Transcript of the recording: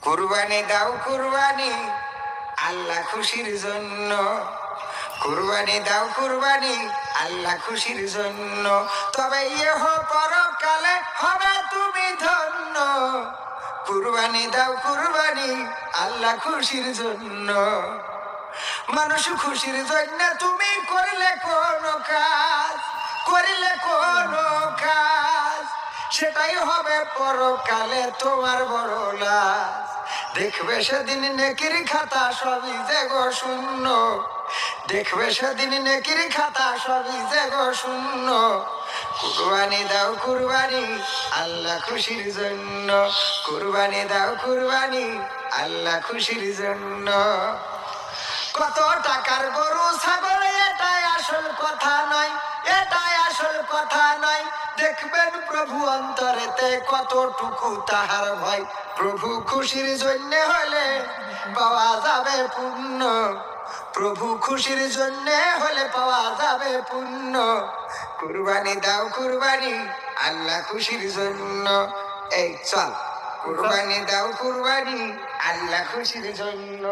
কুরবানি দাও কুরবানি আল্লাহ খুশির জন্য। কুরবানি দাও কুরবানি আল্লাহ খুশির জন্য। তবে ইহ পরকালে হবে তুমি ধন্য। কুরবানি দাও কুরবানি আল্লাহ খুশির জন্য। মানুষ খুশির জন্য তুমি করলে কোন কাজ, করিলে কোন কাজ, সেটাই হবে পরকালে তোমার বড় লাজ। দেখবে সেদিন নেকির খাতা সবই যে গো শূন্য। দেখবে সেদিন নেকির খাতা সবই যে গো শূন্য। কুরবানি দাও কুরবানি আল্লাহ খুশির জন্য। কুরবানি দাও কুরবানি আল্লাহ খুশির জন্য। কত টাকার গরু ছাগল এটাই আসল কথা নয়, এটাই আসল কথা নয়। দেখবেন প্রভু অন্তরেতে কতটুকু তাহার ভয়। প্রভু খুশির জন্য হলে পাওয়া যাবে পুণ্য। প্রভু খুশির জন্য হলে পাওয়া যাবে পুণ্য। কুরবানি দাও কুরবানি আল্লাহ খুশির জন্য। এই চল কুরবানি দাও কুরবানি আল্লাহ খুশির জন্য।